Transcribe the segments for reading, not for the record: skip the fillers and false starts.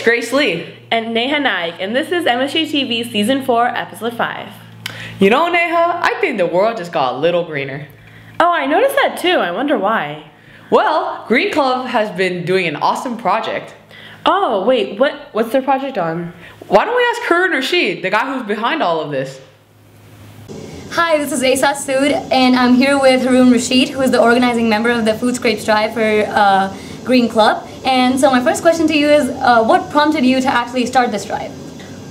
Grace Lee. And Neha Naik, and this is MSJTV Season 4, Episode 5. You know, Neha, I think the world just got a little greener. Oh, I noticed that too. I wonder why. Well, Green Club has been doing an awesome project. Oh, wait, what's their project on? Why don't we ask Harun Rashid, the guy who's behind all of this? Hi, this is Asb, and I'm here with Harun Rashid, who is the organizing member of the Food Scrapes Drive for Green Club. And so my first question to you is, what prompted you to actually start this drive?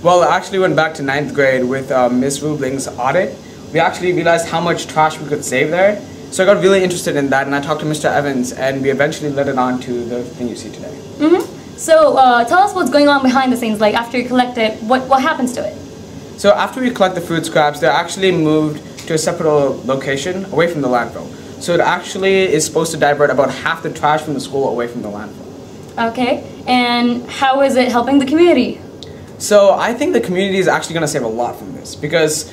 Well, I actually went back to 9th grade with Miss Rubling's audit. We actually realized how much trash we could save there. So I got really interested in that, and I talked to Mr. Evans, and we eventually led it on to the thing you see today. So tell us what's going on behind the scenes, like after you collect it, what happens to it? So after we collect the food scraps, they're actually moved to a separate location away from the landfill. So it actually is supposed to divert about half the trash from the school away from the landfill. Okay, and how is it helping the community? So I think the community is actually going to save a lot from this because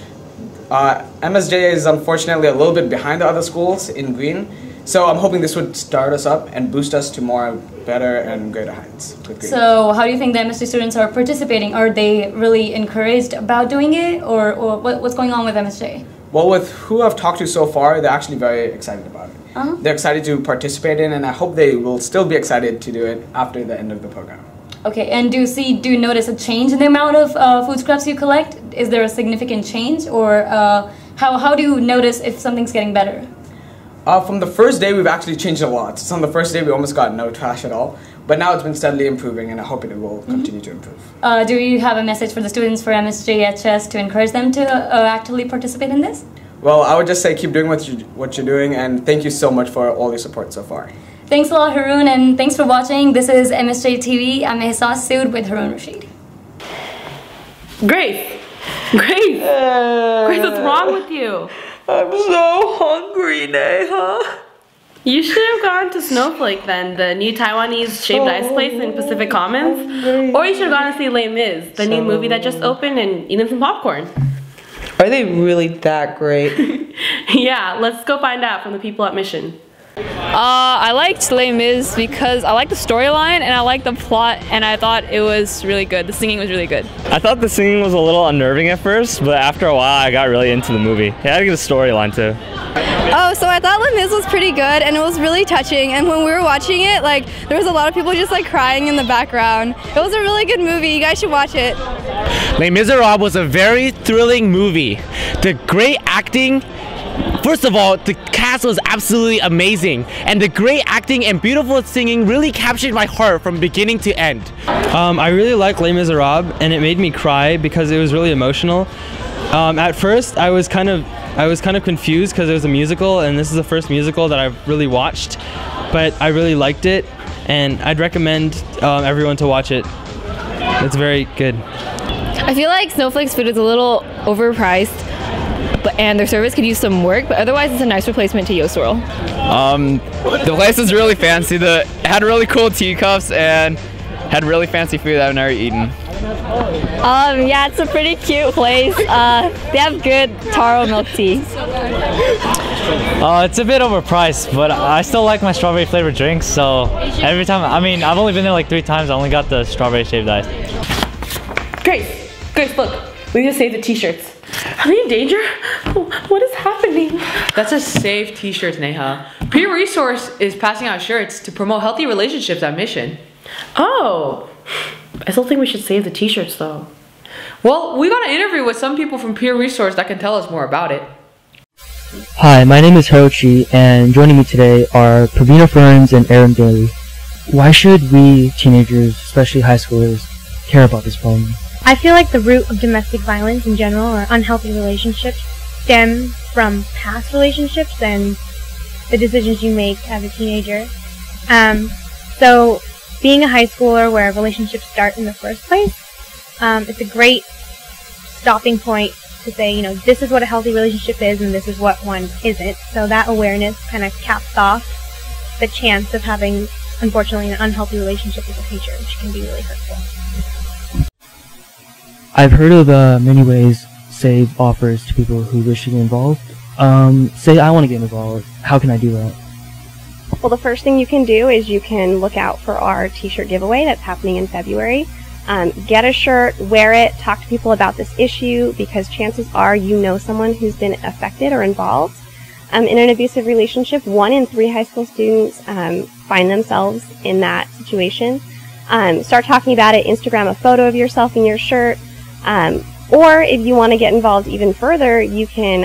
MSJ is unfortunately a little bit behind the other schools in green. So I'm hoping this would start us up and boost us to more better and greater heights with green. So how do you think the MSJ students are participating? Are they really encouraged about doing it, or what's going on with MSJ? Well, with who I've talked to so far, they're actually very excited about it. They're excited to participate in, and I hope they will still be excited to do it after the end of the program. Okay, and do you notice a change in the amount of food scraps you collect? Is there a significant change, or how do you notice if something's getting better? From the first day, we've actually changed a lot. So on the first day, we almost got no trash at all. But now it's been steadily improving, and I hope it will continue to improve. Do you have a message for the students for MSJHS to encourage them to actively participate in this? Well, I would just say keep doing what you're doing, and thank you so much for all your support so far. Thanks a lot, Harun, and thanks for watching. This is MSJTV. I'm Asb with Harun Rashid. Grace! Grace! Grace, what's wrong with you? I'm so hungry, Neha. You should have gone to Snowflake then, the new Taiwanese shaved ice place in Pacific Commons. Or you should have gone to see Les Mis, the new movie that just opened, and eaten some popcorn. Are they really that great? Yeah, let's go find out from the people at Mission. I liked Les Mis because I liked the storyline and I liked the plot, and I thought it was really good. The singing was really good. I thought the singing was a little unnerving at first, but after a while I got really into the movie. It had a good storyline too. Oh, so I thought Les Mis was pretty good, and it was really touching, and when we were watching it, like, there was a lot of people just like crying in the background. It was a really good movie. You guys should watch it. Les Miserables was a very thrilling movie. The great acting, first of all, the cast was absolutely amazing, and the great acting and beautiful singing really captured my heart from beginning to end. I really like Les Miserables, and it made me cry because it was really emotional. At first, I was kind of confused because it was a musical, and this is the first musical that I've really watched, but I really liked it, and I'd recommend everyone to watch it. It's very good. I feel like Snowflake's food is a little overpriced, and their service could use some work, but otherwise it's a nice replacement to Yo Swirl. The place is really fancy. It had really cool teacups and had really fancy food that I've never eaten. Yeah, it's a pretty cute place. They have good taro milk tea. It's a bit overpriced, but I still like my strawberry flavored drinks, so every time, I've only been there like 3 times, I only got the strawberry shaved ice. Grace, look, we just saved the t-shirts. Are they in danger? What is happening? That's a save t-shirts, Neha. Peer Resource is passing out shirts to promote healthy relationships at Mission. Oh, I still think we should save the t-shirts though. Well, we got an interview with some people from Peer Resource that can tell us more about it. Hi, my name is Hirochi, and joining me today are Pravina Ferns and Aaron Daly. Why should we teenagers, especially high schoolers, care about this problem? I feel like the root of domestic violence in general, or unhealthy relationships, stem from past relationships and the decisions you make as a teenager. So being a high schooler where relationships start in the first place, it's a great stopping point to say, you know, this is what a healthy relationship is and this is what one isn't. So that awareness kind of caps off the chance of having, unfortunately, an unhealthy relationship with a teacher, which can be really hurtful. I've heard of many ways SAVE offers to people who wish to get involved. Say I want to get involved. How can I do that? Well, the first thing you can do is you can look out for our t-shirt giveaway that's happening in February. Get a shirt, wear it, talk to people about this issue, because chances are you know someone who's been affected or involved in an abusive relationship. 1 in 3 high school students find themselves in that situation. Start talking about it, Instagram a photo of yourself in your shirt, or if you want to get involved even further, you can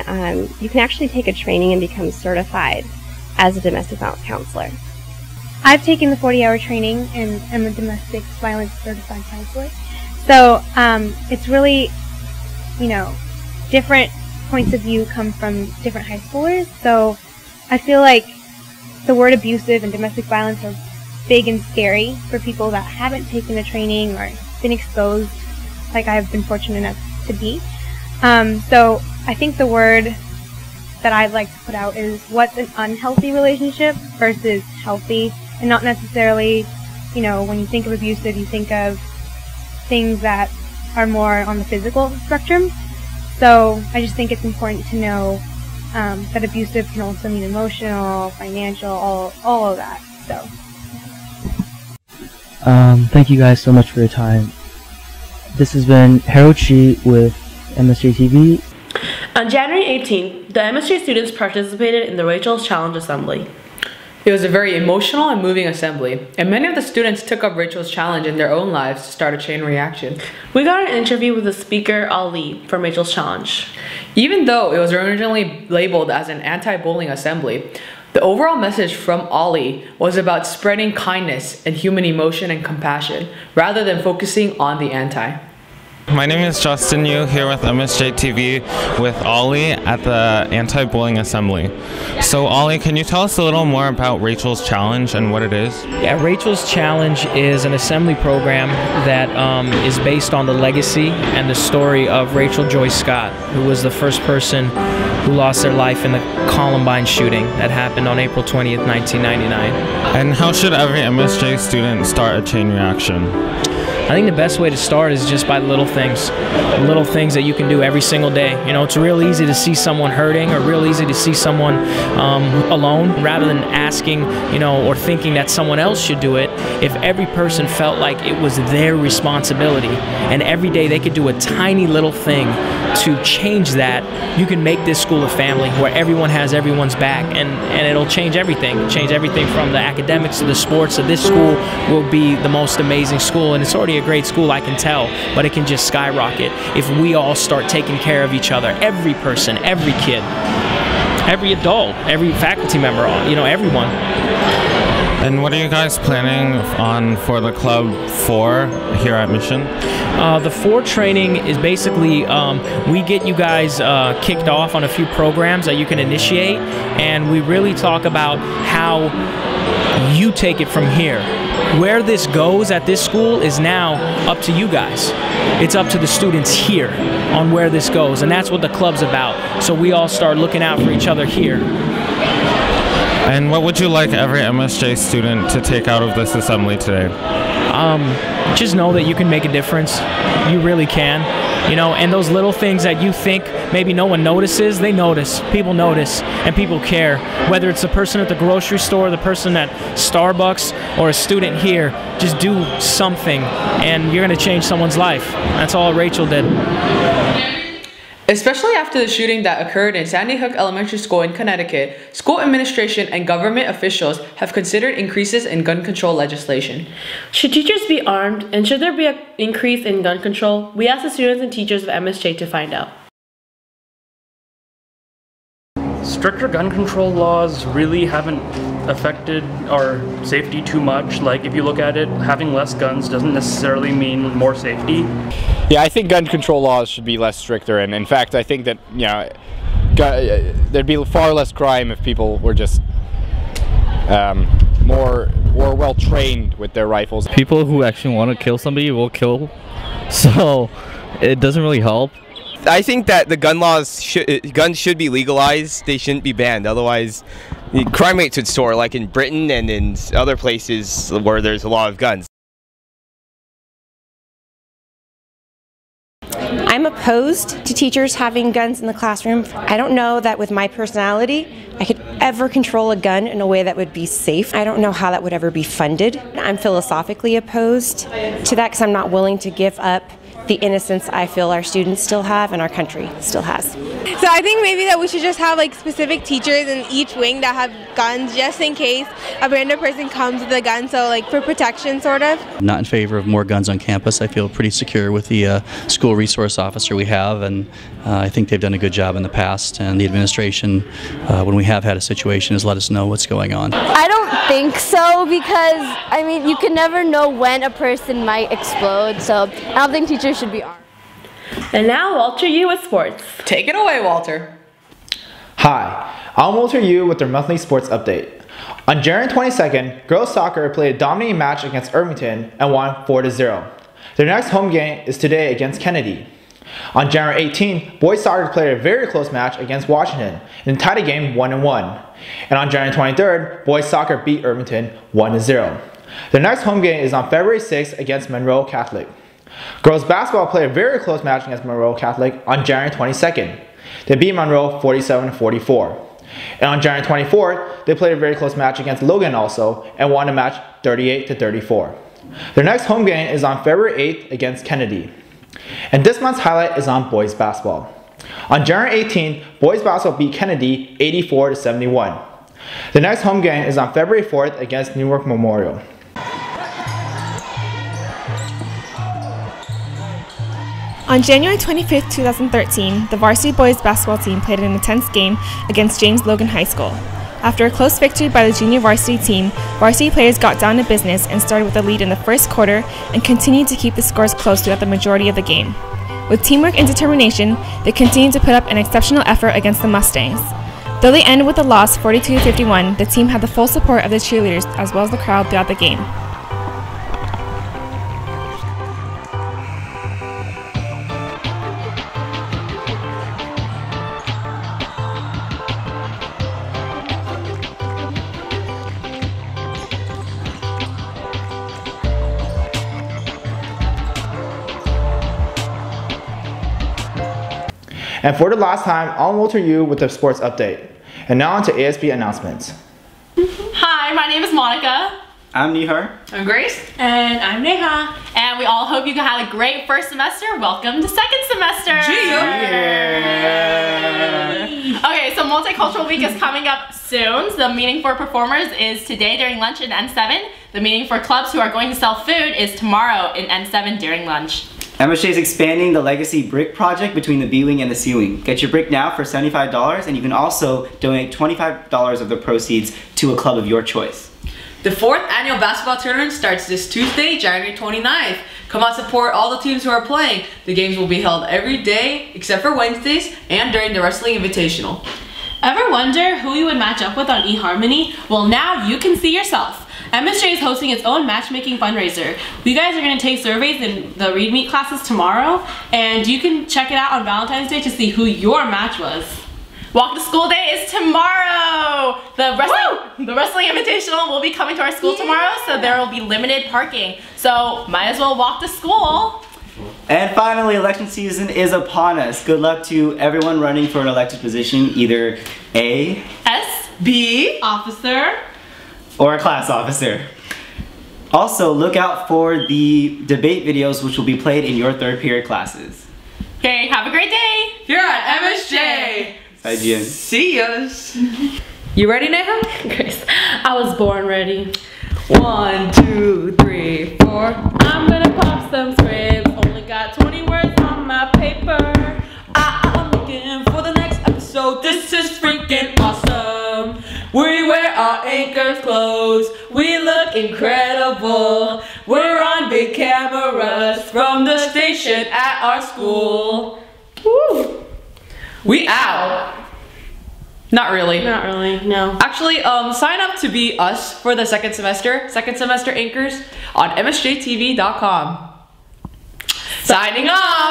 actually take a training and become certified as a domestic violence counselor. I've taken the 40-hour training and am a domestic violence certified counselor. So it's really, you know, different points of view come from different high schoolers. So I feel like the word abusive and domestic violence are big and scary for people that haven't taken the training or been exposed like I've been fortunate enough to be. So I think the word that I'd like to put out is what's an unhealthy relationship versus healthy, and not necessarily, you know, when you think of abusive, you think of things that are more on the physical spectrum. So I just think it's important to know that abusive can also mean emotional, financial, all of that. So. Thank you guys so much for your time. This has been Harold Chi with MSJTV. On January 18th, the MSJ students participated in the Rachel's Challenge Assembly. It was a very emotional and moving assembly, and many of the students took up Rachel's challenge in their own lives to start a chain reaction. We got an interview with the speaker, Ali, from Rachel's Challenge. Even though it was originally labeled as an anti-bullying assembly, the overall message from Ali was about spreading kindness and human emotion and compassion, rather than focusing on the anti. My name is Justin Yu, here with MSJTV with Ollie at the Anti-Bullying Assembly. So Ollie, can you tell us a little more about Rachel's Challenge and what it is? Yeah, Rachel's Challenge is an assembly program that is based on the legacy and the story of Rachel Joy Scott, who was the first person who lost their life in the Columbine shooting that happened on April 20th, 1999. And how should every MSJ student start a chain reaction? I think the best way to start is just by little things that you can do every single day. You know, it's real easy to see someone hurting or real easy to see someone alone, rather than asking, you know, or thinking that someone else should do it. If every person felt like it was their responsibility and every day they could do a tiny little thing to change that, you can make this school a family where everyone has everyone's back, and it'll change everything from the academics to the sports. So this school will be the most amazing school, and it's already a great school, I can tell, but it can just skyrocket if we all start taking care of each other. Every person, every kid, every adult, every faculty member, you know, everyone. And what are you guys planning on for the Club 4 here at Mission? The 4 training is basically, we get you guys kicked off on a few programs that you can initiate, and we really talk about how you take it from here. Where this goes at this school is now up to you guys. It's up to the students here on where this goes, and that's what the club's about. So we all start looking out for each other here. And what would you like every MSJ student to take out of this assembly today? Just know that you can make a difference. You really can. You know, and those little things that you think maybe no one notices, they notice. People notice, and people care. Whether it's the person at the grocery store, the person at Starbucks, or a student here, just do something, and you're going to change someone's life. That's all Rachel did. Especially after the shooting that occurred in Sandy Hook Elementary School in Connecticut, school administration and government officials have considered increases in gun control legislation. Should teachers be armed, and should there be an increase in gun control? We asked the students and teachers of MSJ to find out. Stricter gun control laws really haven't affected our safety too much. Like, if you look at it, having less guns doesn't necessarily mean more safety. Yeah, I think gun control laws should be less stricter, and in fact I think that, you know, there'd be far less crime if people were just more or well trained with their rifles. People who actually want to kill somebody will kill, so it doesn't really help. I think that the guns should be legalized. They shouldn't be banned. Otherwise, the crime rates would soar, like in Britain and in other places where there's a lot of guns. I'm opposed to teachers having guns in the classroom. I don't know that with my personality I could ever control a gun in a way that would be safe. I don't know how that would ever be funded. I'm philosophically opposed to that because I'm not willing to give up the innocence I feel our students still have and our country still has. So I think maybe that we should just have like specific teachers in each wing that have guns just in case a random person comes with a gun, so like for protection sort of. I'm not in favor of more guns on campus. I feel pretty secure with the school resource officer we have, and I think they've done a good job in the past, and the administration, when we have had a situation, has let us know what's going on. I don't think so, because I mean you can never know when a person might explode, so I don't think teachers should be armed. And now Walter Yu with sports. Take it away, Walter. Hi, I'm Walter Yu with their monthly sports update. On January 22nd, girls soccer played a dominating match against Irvington and won 4-0. Their next home game is today against Kennedy. On January 18th, boys soccer played a very close match against Washington and tied a game 1-1. And on January 23rd, boys soccer beat Irvington 1-0. Their next home game is on February 6th against Monroe Catholic. Girls basketball played a very close match against Monroe Catholic on January 22nd. They beat Monroe 47-44. And on January 24th, they played a very close match against Logan also and won the match 38-34. Their next home game is on February 8th against Kennedy. And this month's highlight is on boys basketball. On January 18th, boys basketball beat Kennedy 84-71. The next home game is on February 4th against Newark Memorial. On January 25, 2013, the varsity boys basketball team played an intense game against James Logan High School. After a close victory by the junior varsity team, varsity players got down to business and started with a lead in the first quarter and continued to keep the scores close throughout the majority of the game. With teamwork and determination, they continued to put up an exceptional effort against the Mustangs. Though they ended with a loss 42-51, the team had the full support of the cheerleaders as well as the crowd throughout the game. And for the last time, I'm Walter Yu with the sports update. And now on to Asb Announcements. Hi, my name is Monica. I'm Nihar. I'm Grace. And I'm Neha. And we all hope you had a great first semester. Welcome to second semester. Okay, so Multicultural Week is coming up soon. So the meeting for performers is today during lunch in N7. The meeting for clubs who are going to sell food is tomorrow in N7 during lunch. MSJ is expanding the Legacy Brick project between the B Wing and the C Wing. Get your brick now for $75, and you can also donate $25 of the proceeds to a club of your choice. The 4th annual basketball tournament starts this Tuesday, January 29th. Come out, support all the teams who are playing. The games will be held every day except for Wednesdays and during the Wrestling Invitational. Ever wonder who you would match up with on eHarmony? Well, now you can see yourself. MSJ is hosting its own matchmaking fundraiser. You guys are going to take surveys in the Read Meet classes tomorrow, and you can check it out on Valentine's Day to see who your match was. Walk to School Day is tomorrow! The Wrestling Invitational will be coming to our school tomorrow, so there will be limited parking. So might as well walk to school. And finally, election season is upon us. Good luck to everyone running for an elected position, either A, S, B, officer, or a class officer. Also, look out for the debate videos which will be played in your 3rd period classes. Okay, have a great day! Here at MSJ! Bye, Jen. See us! You ready, Neha? Grace, I was born ready. 1, 2, 3, 4. I'm gonna pop some scripts. Only got 20 words on my paper. I'm looking for the next episode. This is freaking awesome. We wear our anchors clothes. We look incredible. We're on big cameras from the station at our school. Woo! We out. Not really. Not really, no. Actually, sign up to be us for the second semester anchors on MSJTV.com. Signing off!